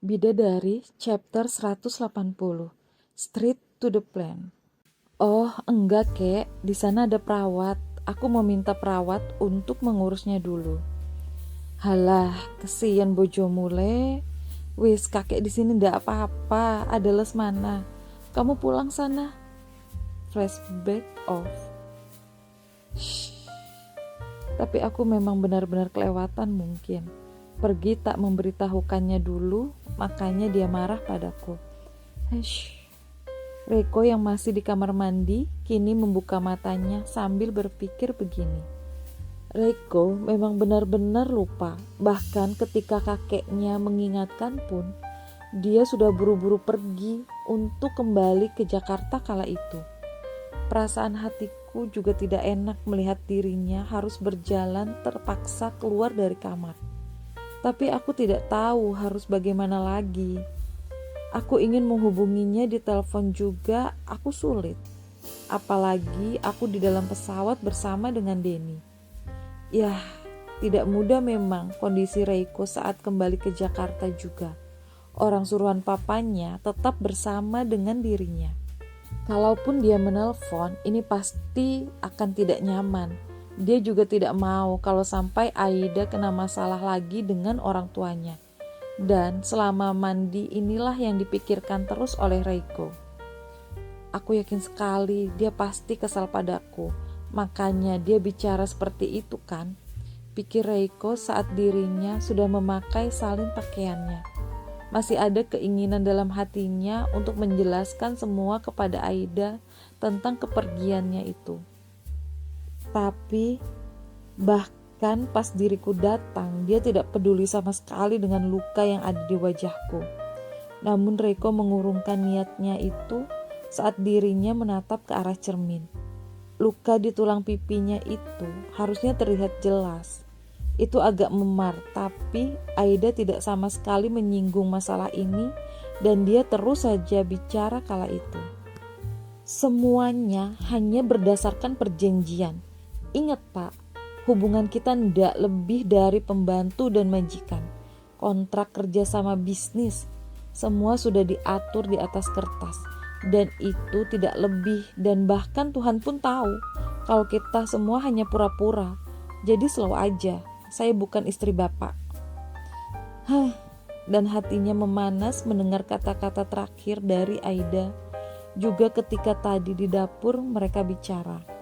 Bidadari chapter 180 Straight to the Plan. Oh, enggak, Kek. Di sana ada perawat. Aku mau minta perawat untuk mengurusnya dulu. Halah, kesian bojomu le. Wis, kakek di sini ndak apa-apa. Ada les mana? Kamu pulang sana. Flashback off. Shh. Tapi aku memang benar-benar kelewatan mungkin. Pergi tak memberitahukannya dulu, makanya dia marah padaku. Hesh. Reiko yang masih di kamar mandi kini membuka matanya sambil berpikir begini. Reiko memang benar-benar lupa, bahkan ketika kakeknya mengingatkan pun, dia sudah buru-buru pergi untuk kembali ke Jakarta kala itu. Perasaan hatiku juga tidak enak melihat dirinya harus berjalan terpaksa keluar dari kamar. Tapi aku tidak tahu harus bagaimana lagi. Aku ingin menghubunginya di telepon juga, aku sulit. Apalagi aku di dalam pesawat bersama dengan Denny. Yah, tidak mudah memang kondisi Reiko saat kembali ke Jakarta juga. Orang suruhan papanya tetap bersama dengan dirinya. Kalaupun dia menelpon, ini pasti akan tidak nyaman. Dia juga tidak mau kalau sampai Aida kena masalah lagi dengan orang tuanya. Dan selama mandi inilah yang dipikirkan terus oleh Reiko. Aku yakin sekali dia pasti kesal padaku. Makanya dia bicara seperti itu kan? Pikir Reiko saat dirinya sudah memakai salin pakaiannya. Masih ada keinginan dalam hatinya untuk menjelaskan semua kepada Aida tentang kepergiannya itu. Tapi bahkan pas diriku datang, dia tidak peduli sama sekali dengan luka yang ada di wajahku. Namun Reiko mengurungkan niatnya itu saat dirinya menatap ke arah cermin. Luka di tulang pipinya itu harusnya terlihat jelas. Itu agak memar, tapi Aida tidak sama sekali menyinggung masalah ini dan dia terus saja bicara kala itu. Semuanya hanya berdasarkan perjanjian. Ingat Pak, hubungan kita tidak lebih dari pembantu dan majikan. Kontrak kerja sama bisnis, semua sudah diatur di atas kertas. Dan itu tidak lebih, dan bahkan Tuhan pun tahu kalau kita semua hanya pura-pura. Jadi slow aja, saya bukan istri Bapak. Dan hatinya memanas mendengar kata-kata terakhir dari Aida. Juga ketika tadi di dapur mereka bicara.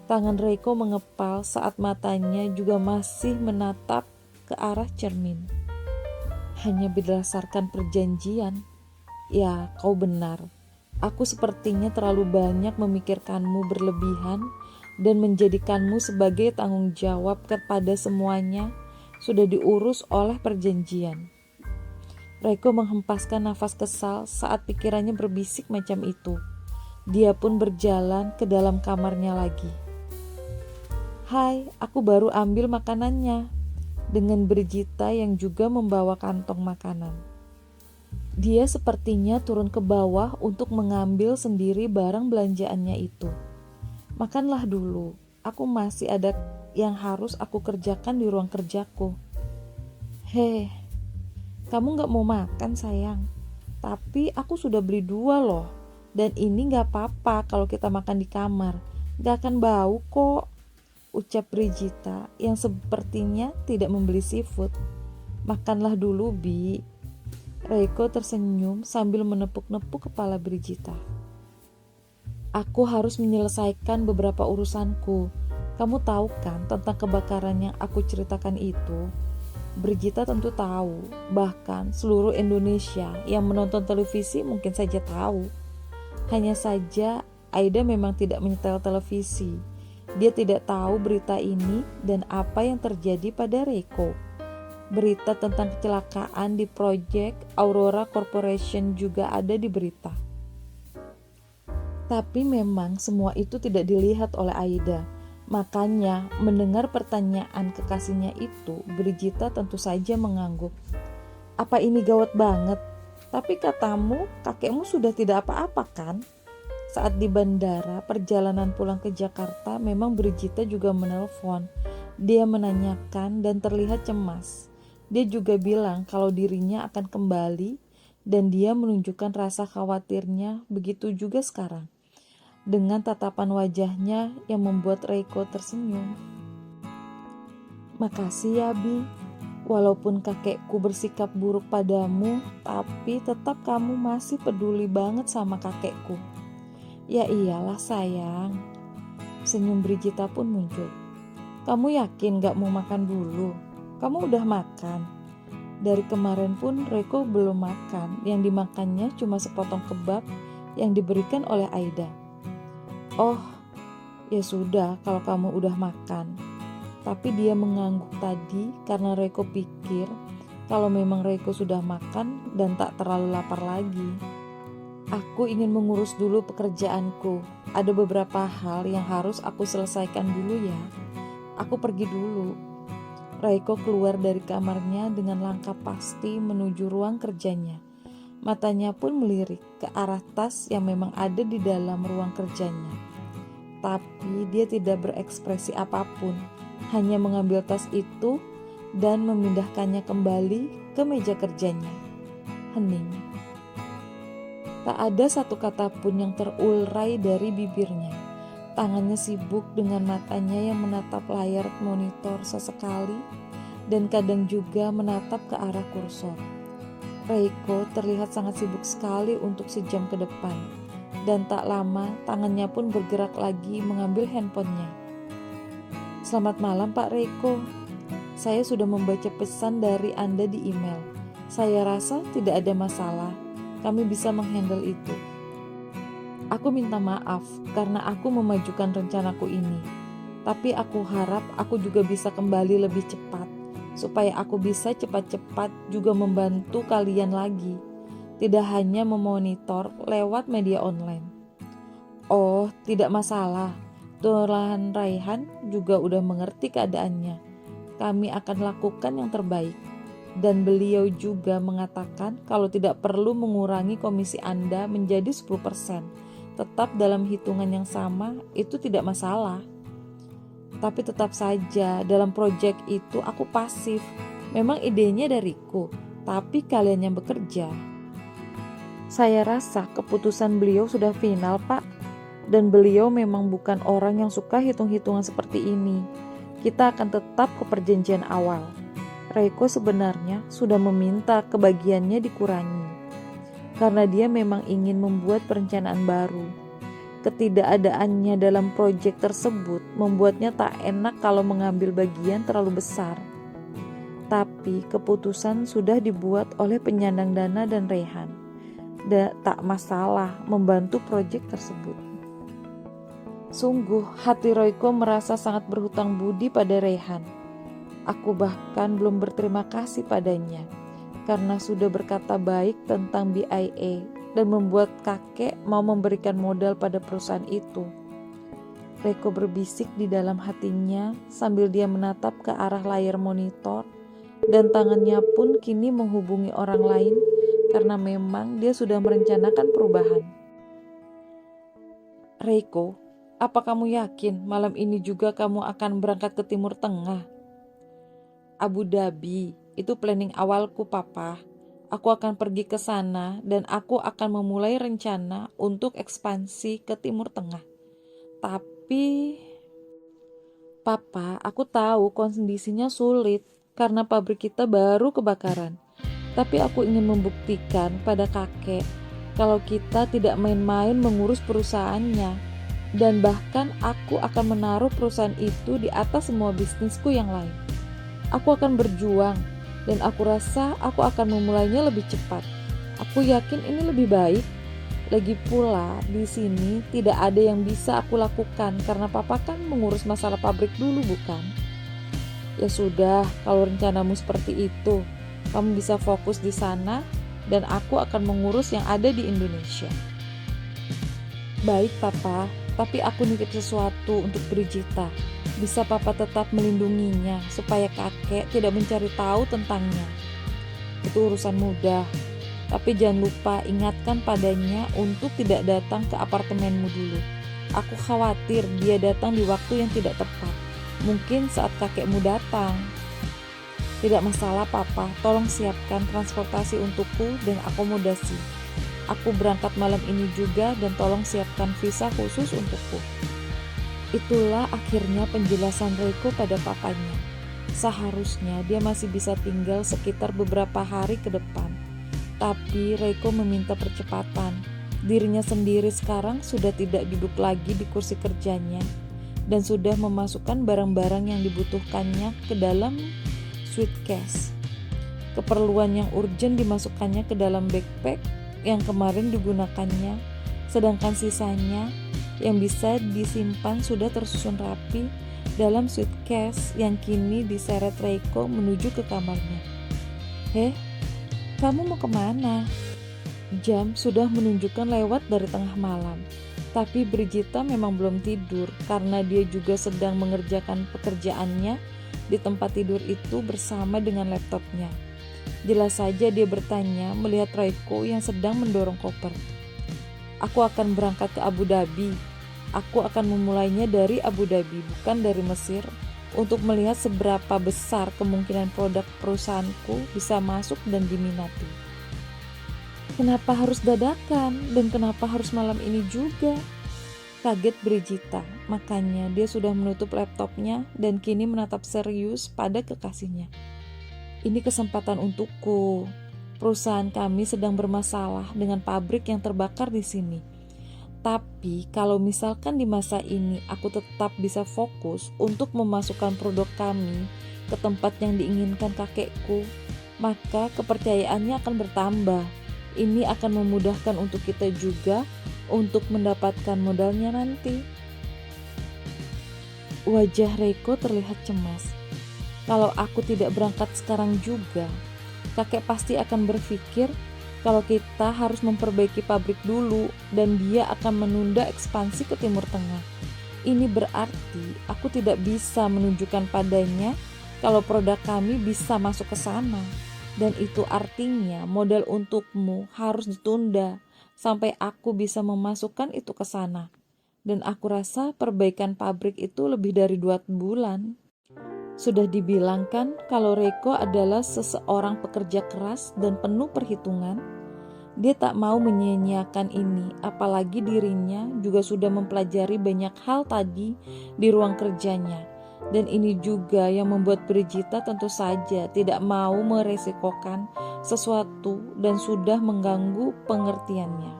Tangan Reiko mengepal saat matanya juga masih menatap ke arah cermin. Hanya berdasarkan perjanjian. Ya, kau benar. Aku sepertinya terlalu banyak memikirkanmu berlebihan dan menjadikanmu sebagai tanggung jawab kepada semuanya sudah diurus oleh perjanjian. Reiko menghempaskan nafas kesal saat pikirannya berbisik macam itu. Dia pun berjalan ke dalam kamarnya lagi. Hai, aku baru ambil makanannya, dengan Brigita yang juga membawa kantong makanan. Dia sepertinya turun ke bawah untuk mengambil sendiri barang belanjaannya itu. Makanlah dulu, aku masih ada yang harus aku kerjakan di ruang kerjaku. Heh, kamu gak mau makan sayang? Tapi aku sudah beli 2 loh, dan ini gak apa-apa kalau kita makan di kamar, gak akan bau kok. Ucap Brigita yang sepertinya tidak membeli seafood. Makanlah dulu, Bi. Reiko tersenyum sambil menepuk-nepuk kepala Brigita. Aku harus menyelesaikan beberapa urusanku. Kamu tahu kan tentang kebakaran yang aku ceritakan itu? Brigita tentu tahu. Bahkan seluruh Indonesia yang menonton televisi mungkin saja tahu. Hanya saja Aida memang tidak menyetel televisi. Dia tidak tahu berita ini dan apa yang terjadi pada Reiko. Berita tentang kecelakaan di proyek Aurora Corporation juga ada di berita. Tapi memang semua itu tidak dilihat oleh Aida. Makanya mendengar pertanyaan kekasihnya itu, Brigita tentu saja mengangguk. Apa ini gawat banget? Tapi katamu kakekmu sudah tidak apa-apa kan? Saat di bandara perjalanan pulang ke Jakarta memang Brigita juga menelpon. Dia menanyakan dan terlihat cemas. Dia juga bilang kalau dirinya akan kembali dan dia menunjukkan rasa khawatirnya begitu juga sekarang, dengan tatapan wajahnya yang membuat Reiko tersenyum. "Makasih ya, Bi. Walaupun kakekku bersikap buruk padamu, tapi tetap kamu masih peduli banget sama kakekku." "Ya iyalah sayang." Senyum Brigita pun muncul. "Kamu yakin gak mau makan dulu? Kamu udah makan?" Dari kemarin pun Reiko belum makan, yang dimakannya cuma sepotong kebab yang diberikan oleh Aida. "Oh, ya sudah kalau kamu udah makan." Tapi dia mengangguk tadi karena Reiko pikir kalau memang Reiko sudah makan dan tak terlalu lapar lagi. "Aku ingin mengurus dulu pekerjaanku. Ada beberapa hal yang harus aku selesaikan dulu ya. Aku pergi dulu." Reiko keluar dari kamarnya dengan langkah pasti menuju ruang kerjanya. Matanya pun melirik ke arah tas yang memang ada di dalam ruang kerjanya. Tapi dia tidak berekspresi apapun, hanya mengambil tas itu dan memindahkannya kembali ke meja kerjanya. Hening. Tak ada satu kata pun yang terurai dari bibirnya. Tangannya sibuk dengan matanya yang menatap layar monitor sesekali dan kadang juga menatap ke arah kursor. Reiko terlihat sangat sibuk sekali untuk sejam ke depan, dan tak lama tangannya pun bergerak lagi mengambil handphonenya. "Selamat malam Pak Reiko. Saya sudah membaca pesan dari Anda di email. Saya rasa tidak ada masalah. Kami bisa menghandle itu. Aku minta maaf karena aku memajukan rencanaku ini. Tapi aku harap aku juga bisa kembali lebih cepat, supaya aku bisa cepat-cepat juga membantu kalian lagi, tidak hanya memonitor lewat media online." "Oh, tidak masalah. Tuan Raihan juga udah mengerti keadaannya. Kami akan lakukan yang terbaik." Dan beliau juga mengatakan kalau tidak perlu mengurangi komisi Anda menjadi 10%. Tetap dalam hitungan yang sama, itu tidak masalah. "Tapi tetap saja dalam proyek itu aku pasif. Memang idenya dariku, tapi kalian yang bekerja." "Saya rasa keputusan beliau sudah final, Pak. Dan beliau memang bukan orang yang suka hitung-hitungan seperti ini. Kita akan tetap ke perjanjian awal." Reiko sebenarnya sudah meminta kebagiannya dikurangi, karena dia memang ingin membuat perencanaan baru. Ketidakadaannya dalam proyek tersebut membuatnya tak enak kalau mengambil bagian terlalu besar. Tapi keputusan sudah dibuat oleh penyandang dana dan Rehan. Tak masalah membantu proyek tersebut. Sungguh hati Reiko merasa sangat berhutang budi pada Rehan. Aku bahkan belum berterima kasih padanya karena sudah berkata baik tentang BIA dan membuat kakek mau memberikan modal pada perusahaan itu. Reiko berbisik di dalam hatinya sambil dia menatap ke arah layar monitor, dan tangannya pun kini menghubungi orang lain karena memang dia sudah merencanakan perubahan. "Reiko, apa kamu yakin malam ini juga kamu akan berangkat ke Timur Tengah?" "Abu Dhabi, itu planning awalku, Papa. Aku akan pergi ke sana dan aku akan memulai rencana untuk ekspansi ke Timur Tengah. Tapi, Papa, aku tahu kondisinya sulit karena pabrik kita baru kebakaran. Tapi aku ingin membuktikan pada kakek kalau kita tidak main-main mengurus perusahaannya. Dan bahkan aku akan menaruh perusahaan itu di atas semua bisnisku yang lain. Aku akan berjuang dan aku rasa aku akan memulainya lebih cepat. Aku yakin ini lebih baik. Lagi pula di sini tidak ada yang bisa aku lakukan karena Papa kan mengurus masalah pabrik dulu, bukan?" "Ya sudah, kalau rencanamu seperti itu, kamu bisa fokus di sana dan aku akan mengurus yang ada di Indonesia." "Baik, Papa, tapi aku nitip sesuatu untuk Brigita. Bisa Papa tetap melindunginya supaya kakek tidak mencari tahu tentangnya?" "Itu urusan mudah. Tapi jangan lupa ingatkan padanya untuk tidak datang ke apartemenmu dulu. Aku khawatir dia datang di waktu yang tidak tepat. Mungkin saat kakekmu datang." Tidak masalah papa, tolong siapkan transportasi untukku dan akomodasi. Aku berangkat malam ini juga dan tolong siapkan visa khusus untukku. Itulah akhirnya penjelasan Reiko pada papanya. Seharusnya dia masih bisa tinggal sekitar beberapa hari ke depan. Tapi Reiko meminta percepatan. Dirinya sendiri sekarang sudah tidak duduk lagi di kursi kerjanya dan sudah memasukkan barang-barang yang dibutuhkannya ke dalam suitcase. Keperluan yang urgent dimasukkannya ke dalam backpack yang kemarin digunakannya, sedangkan sisanya yang bisa disimpan sudah tersusun rapi dalam suitcase yang kini diseret Reiko menuju ke kamarnya. Kamu mau kemana? Jam sudah menunjukkan lewat dari tengah malam. Tapi Brigitta memang belum tidur karena dia juga sedang mengerjakan pekerjaannya di tempat tidur itu bersama dengan laptopnya. Jelas saja dia bertanya melihat Reiko yang sedang mendorong koper. Aku akan berangkat ke Abu Dhabi. Aku akan memulainya dari Abu Dhabi, bukan dari Mesir, untuk melihat seberapa besar kemungkinan produk perusahaanku bisa masuk dan diminati. Kenapa harus dadakan dan kenapa harus malam ini juga? Kaget Brigitta, makanya dia sudah menutup laptopnya dan kini menatap serius pada kekasihnya. Ini kesempatan untukku. Perusahaan kami sedang bermasalah dengan pabrik yang terbakar di sini. Tapi kalau misalkan di masa ini aku tetap bisa fokus untuk memasukkan produk kami ke tempat yang diinginkan kakekku, maka kepercayaannya akan bertambah. Ini akan memudahkan untuk kita juga untuk mendapatkan modalnya nanti. Wajah Reiko terlihat cemas. Kalau aku tidak berangkat sekarang juga, kakek pasti akan berpikir kalau kita harus memperbaiki pabrik dulu dan dia akan menunda ekspansi ke Timur Tengah. Ini berarti aku tidak bisa menunjukkan padanya kalau produk kami bisa masuk ke sana. Dan itu artinya modal untukmu harus ditunda sampai aku bisa memasukkan itu ke sana. Dan aku rasa perbaikan pabrik itu lebih dari 2 bulan. Sudah dibilangkan kalau Reiko adalah seseorang pekerja keras dan penuh perhitungan. Dia tak mau menyia-nyiakan ini, apalagi dirinya juga sudah mempelajari banyak hal tadi di ruang kerjanya. Dan ini juga yang membuat Brigitta tentu saja tidak mau meresikokan sesuatu dan sudah mengganggu pengertiannya.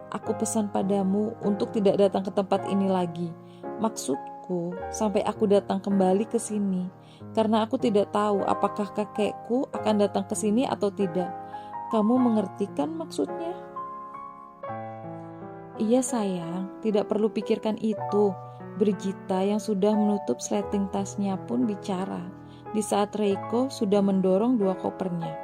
Aku pesan padamu untuk tidak datang ke tempat ini lagi. Maksudku, sampai aku datang kembali ke sini, karena aku tidak tahu apakah kakekku akan datang ke sini atau tidak. Kamu mengerti kan maksudnya? Iya sayang, tidak perlu pikirkan itu. Brigitta yang sudah menutup sleting tasnya pun bicara di saat Reiko sudah mendorong 2 kopernya.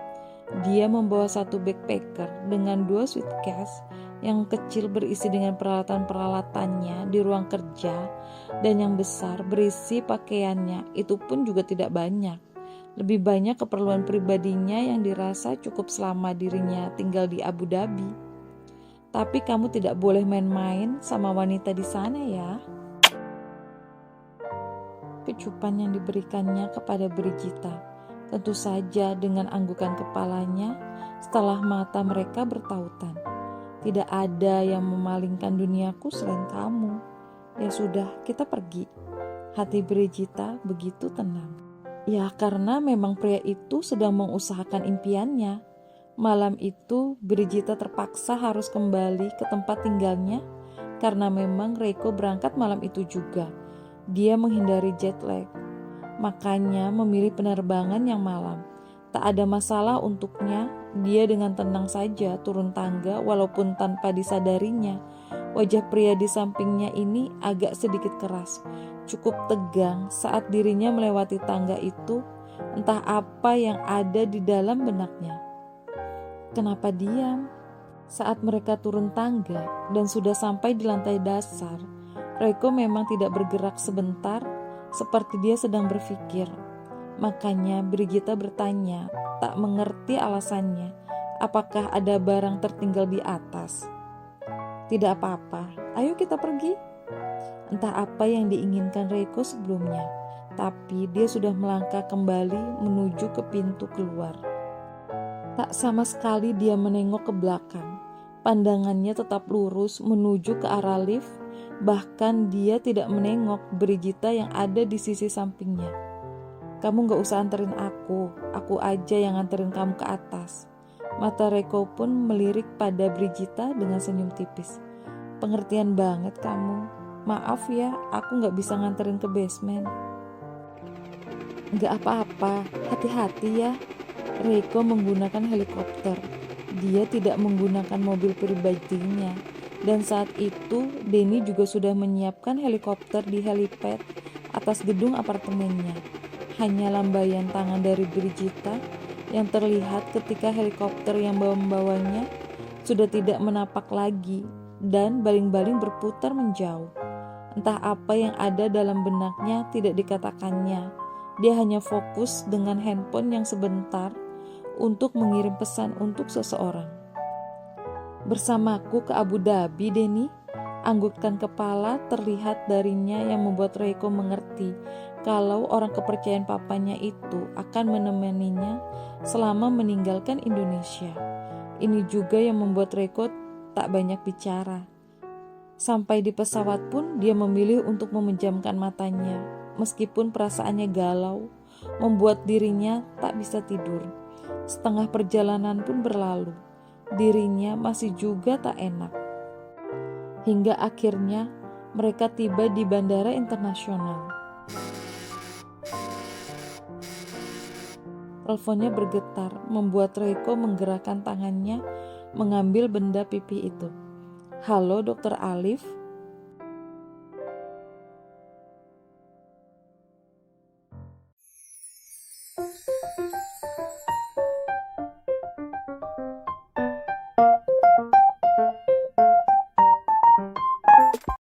Dia membawa 1 backpacker dengan 2 suitcase yang kecil berisi dengan peralatan-peralatannya di ruang kerja dan yang besar berisi pakaiannya, itu pun juga tidak banyak. Lebih banyak keperluan pribadinya yang dirasa cukup selama dirinya tinggal di Abu Dhabi. Tapi kamu tidak boleh main-main sama wanita di sana ya. Kecupan yang diberikannya kepada Brigitta, tentu saja dengan anggukan kepalanya setelah mata mereka bertautan. Tidak ada yang memalingkan duniaku selain kamu. Ya sudah, kita pergi. Hati Brigitta begitu tenang. Ya karena memang pria itu sedang mengusahakan impiannya. Malam itu Brigitta terpaksa harus kembali ke tempat tinggalnya karena memang Reiko berangkat malam itu juga. Dia menghindari jet lag, makanya memilih penerbangan yang malam. Tak ada masalah untuknya, dia dengan tenang saja turun tangga walaupun tanpa disadarinya. Wajah pria di sampingnya ini agak sedikit keras, cukup tegang saat dirinya melewati tangga itu, entah apa yang ada di dalam benaknya. Kenapa diam? Saat mereka turun tangga dan sudah sampai di lantai dasar, Reiko memang tidak bergerak sebentar, seperti dia sedang berpikir. Makanya Brigitta bertanya, tak mengerti alasannya, apakah ada barang tertinggal di atas. Tidak apa-apa, ayo kita pergi. Entah apa yang diinginkan Reiko sebelumnya, tapi dia sudah melangkah kembali menuju ke pintu keluar. Tak sama sekali dia menengok ke belakang. Pandangannya tetap lurus menuju ke arah lift, bahkan dia tidak menengok Brigita yang ada di sisi sampingnya. "Kamu gak usah anterin aku aja yang anterin kamu ke atas." Mata Reiko pun melirik pada Brigita dengan senyum tipis. "Pengertian banget kamu. Maaf ya, aku gak bisa nganterin ke basement." "Gak apa-apa, hati-hati ya." Reiko menggunakan helikopter. Dia tidak menggunakan mobil pribadinya. Dan saat itu, Denny juga sudah menyiapkan helikopter di helipad atas gedung apartemennya. Hanya lambaian tangan dari Brigita yang terlihat ketika helikopter yang membawanya sudah tidak menapak lagi dan baling-baling berputar menjauh. Entah apa yang ada dalam benaknya tidak dikatakannya. Dia hanya fokus dengan handphone yang sebentar untuk mengirim pesan untuk seseorang. "Bersamaku ke Abu Dhabi, Denny." Anggukkan kepala terlihat darinya yang membuat Reiko mengerti kalau orang kepercayaan papanya itu akan menemaninya selama meninggalkan Indonesia. Ini juga yang membuat Reiko tak banyak bicara. Sampai di pesawat pun dia memilih untuk memejamkan matanya, meskipun perasaannya galau, membuat dirinya tak bisa tidur. Setengah perjalanan pun berlalu, dirinya masih juga tak enak. Hingga akhirnya mereka tiba di bandara internasional. Teleponnya bergetar, membuat Reiko menggerakkan tangannya mengambil benda pipi itu. "Halo, Dokter Alif."